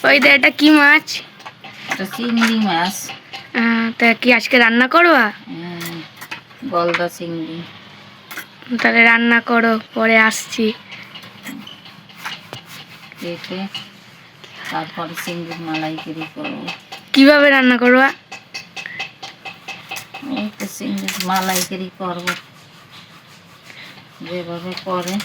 ওই দে, এটা কি মাছ? এটা চিংড়ি মাছ। তা কি আজকে রান্না করবা? গলদা চিংড়ি। তাহলে রান্না করো, পরে আসছি। কেটে তারপরে চিংড়ির মালাইকারি করবো। কিভাবে রান্না করবা? এই তো চিংড়ির মালাইকারি করবো যেভাবে করে।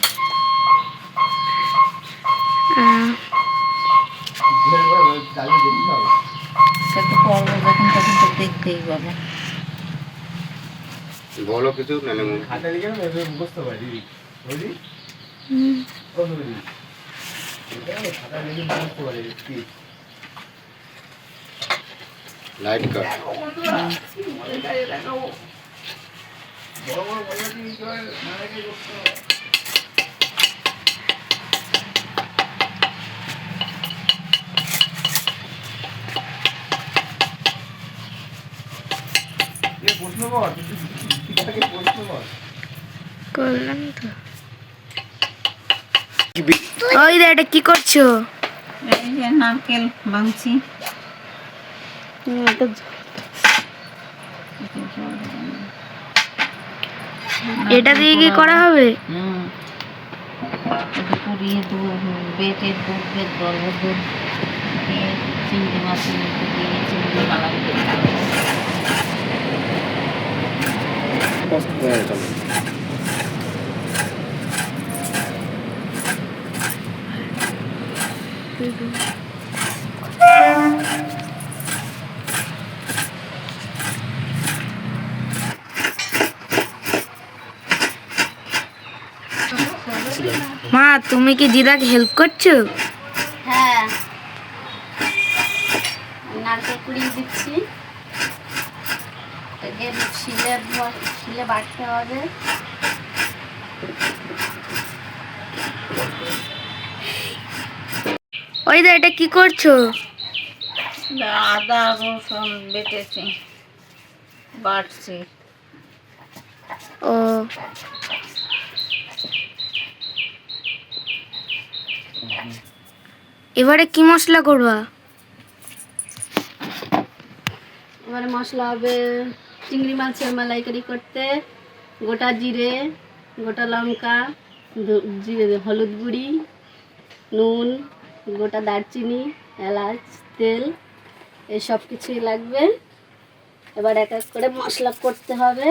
সে তো করবো যখন তখন তো দেখতেই পাবো। বলো কিছু লাইট কাট। করলাম তো। ওই দে, এটা কি করছো? এই যে নারকেল ভাঙছি। এটা দিয়ে কি করা হবে? পুড়িয়ে বেটের দুধ বেট গরম দুধ দিয়ে চিংড়ি মাছের মধ্যে দিয়ে চিংড়ি মালাইকারি মা, তুমি কি দিদাকে হেল্প করছো? হ্যাঁ, নারকেল কুড়িয়ে দিচ্ছি। শিলে বাটতে হবে। ওই দে, এটা কি করছো? আদা রসুন বেটেছি, বাটছি। ও, এবারে কি মশলা করবা? এবারে মশলা হবে চিংড়ি মাছের মালাইকারি করতে গোটা জিরে, গোটা লঙ্কা, হলুদ গুঁড়ি, নুন, গোটা দারচিনি, এলাচ, তেল, এসব কিছুই লাগবে। এবার এক এক করে মশলা করতে হবে।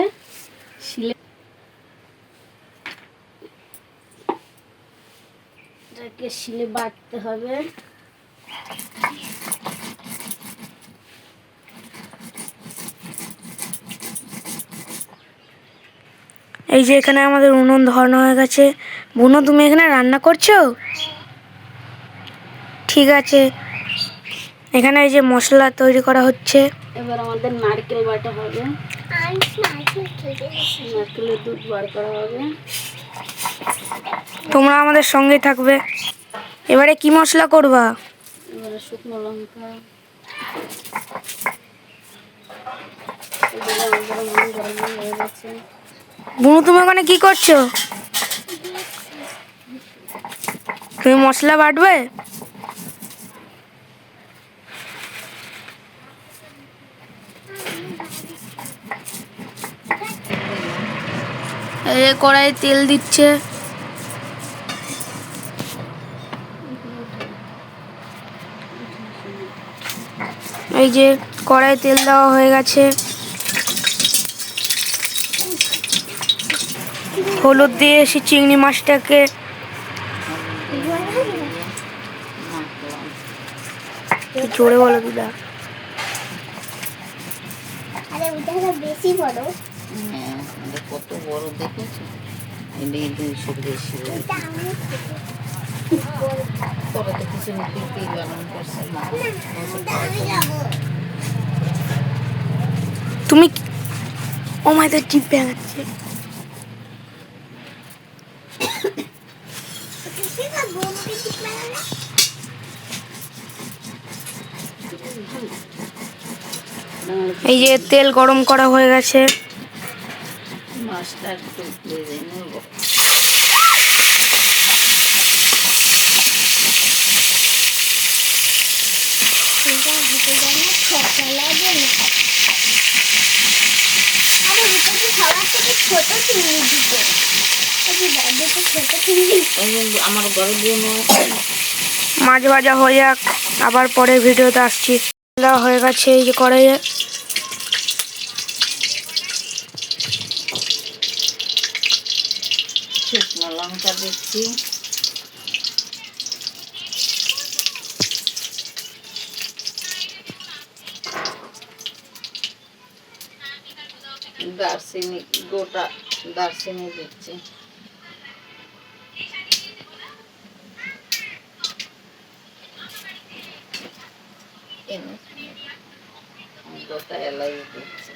শিলে বাটতে হবে। এই যে এখানে আমাদের উনুন ধরানো হয়ে গেছে। বুনো, তুমি এখানে রান্না করছো? ঠিক আছে, এখানে এই যে মশলা তৈরি করা হচ্ছে। এবার আমাদের নারকেল বাটা হবে, নারকেলের দুধ বার করা হবে। তোমরা আমাদের সঙ্গে থাকবে। এবারে কি মশলা করবা? এবারে শুকনো লঙ্কা, বুনু, তুমি ওখানে কি করছো? তুমি মশলা বাটবে? এই কড়াই তেল দিচ্ছে। এই যে কড়াই তেল দেওয়া হয়ে গেছে। হলুদ দিয়ে এসে চিংড়ি মাছটাকে জোরে বলো দিদা। বেশি বড়, কত বড় দেখেছো? 200 বেশি পরে তো কিছু বানান করছে। তুমি ও মাই গড, জিভ ভেঙাচ্ছে। এই যে তেল গরম করা হয়ে গেছে। মাছটা একটু ভেজে নেব। লাগে না। আরে এটা তো সবার থেকে ছোট চিংড়ি দিতে। দাদু তো ছোট চিংড়ি। ওই যে আমার ঘরে বুনো আছে না, মাছ ভাজা হয়ে যাক, আবার পরে ভিডিওতে আসছি। দেওয়া হয়ে গেছে এই যে কড়াইয়ে। শুকনো লঙ্কা দিচ্ছি, দারচিনি, গোটা দারচিনি দিচ্ছি, গোটা এলাচ দিচ্ছি,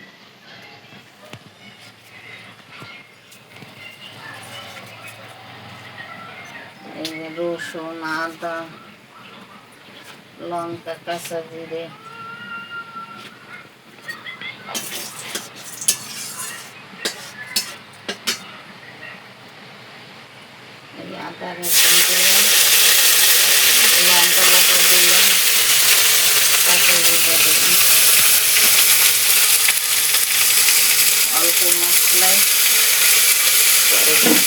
এই যে রসুন, আদা, লঙ্কা, কাঁচা জিরে, এই আদা রসুন দিলাম, লঙ্কা বাটা দিলাম, কাঁচা জিরে দিলাম, অল্প মশলায় করে দিলাম।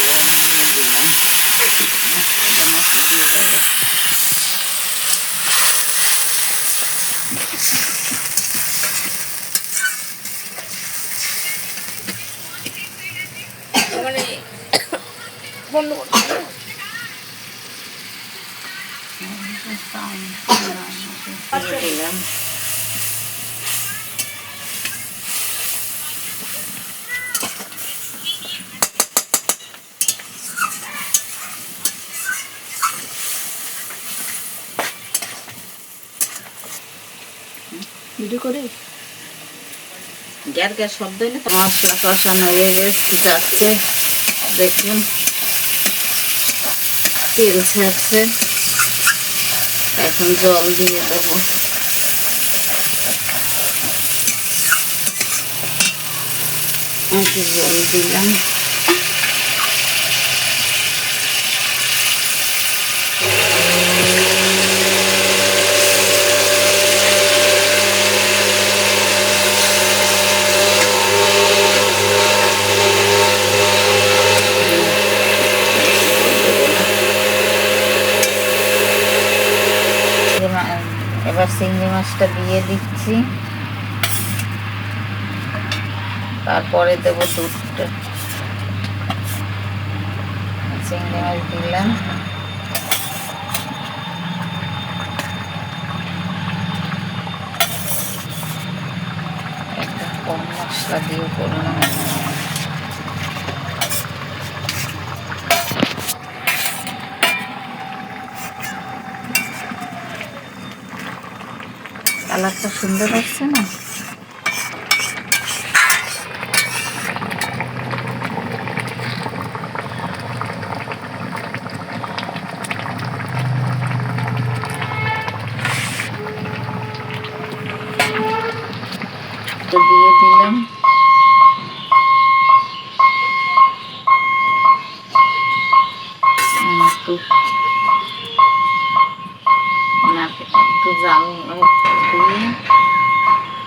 লবণ দিলাম, মশলাটা মশলা দিয়ে যাবে। দিলাম ভিডিও করে গ্যার গ্যার শব্দ হলে তো মশলা কষানো হয়ে যাচ্ছে, দেখুন তেল ছাড়ছে, এখন জল দিয়ে দেবো। একটু জল দিলাম, এবার চিংড়ি মাছটা দিয়ে দিচ্ছি, তারপরে দেবো দুধটা। চিংড়ি মাছ দিলাম, একটু কম মশলা দিয়ে করলাম। কালারটা সুন্দর আসছে না? তো দিয়ে দিলাম, একটু একটু জাল দিয়ে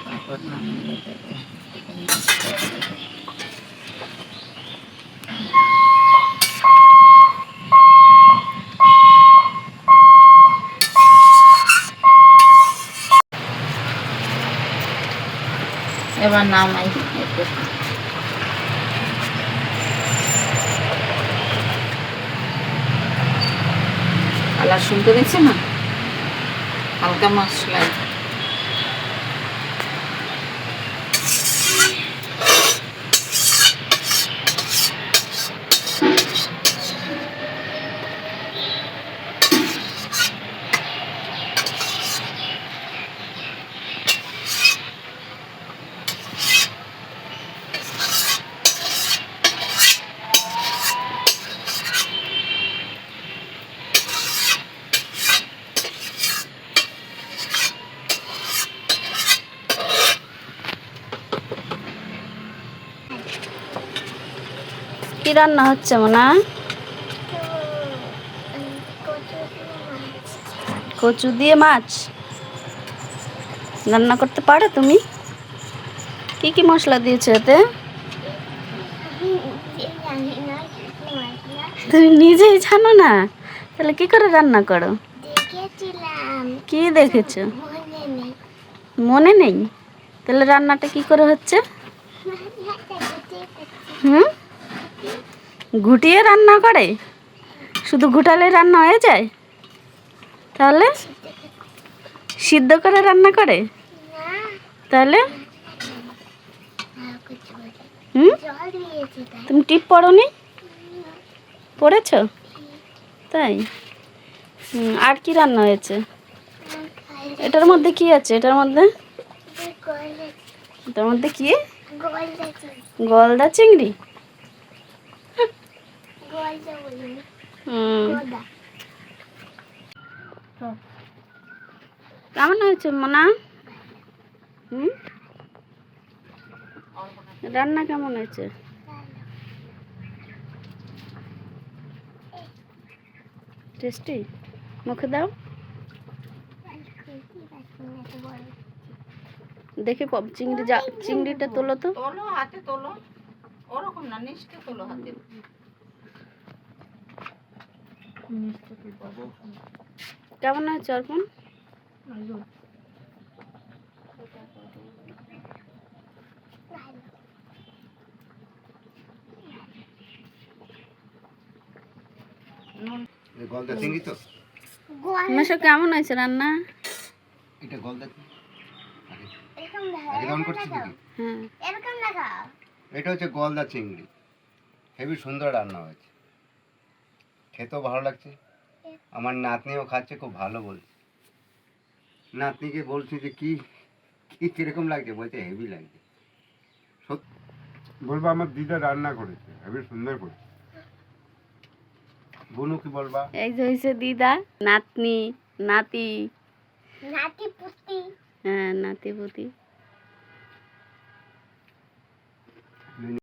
তারপর নামিয়ে দেবো। এবার নামাই একটু। কালার সুন্দর হয়েছে না? হালকা মশলায় কি রান্না হচ্ছে মোনা? কচু দিয়ে মাছ রান্না করতে পারো তুমি? কি কি মশলা দিয়েছো এতে? তুমি নিজেই জানো না, তাহলে কি করে রান্না করো? দেখেছিলাম, কি দেখেছো? মনে নেই। মনে নেই? তাহলে রান্নাটা কি করে হচ্ছে? হুম, ঘুটিয়ে রান্না করে? শুধু ঘুটালে রান্না হয়ে যায়? তাহলে সিদ্ধ করে রান্না করে? না, তাহলে আর কিছু বলে। হুম, জল দিয়েছি তাই। তুমি টিপ পড়োনি? পড়েছো? তাই? আর কি রান্না হয়েছে? এটার মধ্যে কি আছে? এটার মধ্যে কি? গলদা চিংড়ি? হুম, কেমন হয়েছে মোনা? হুম, রান্না কেমন হয়েছে? টেস্টি? মুখে দাও দেখি। চিংড়িটা তোলো তো। তোলো, হাতে তোলো, ওরকম না, নিচটা তোলো হাতে। কেমন হয়েছে অর্পণ? গলদা চিংড়ি তো, মেশো কেমন হয়েছে রান্না? এটা গলদা আগে দাম করছি দিদি। হ্যাঁ, এরকম দেখা এটা হচ্ছে গলদা চিংড়ি, হেবি সুন্দর রান্না হয়েছে, খেতেও ভালো লাগছে। আমার নাতনিও খাচ্ছে, খুব ভালো বলছে। নাতনিকে বলছি যে কি কি কিরকম লাগছে, বলছে হেভি লাগছে। সত্যি বলবো আমার দিদা রান্না করেছে, হেবি সুন্দর করেছে। বুনু কি বলবা? এই যে হয়েছে দিদা, নাতনি, নাতি। নাতি পুতি হ্যাঁ, নাতি পুতি।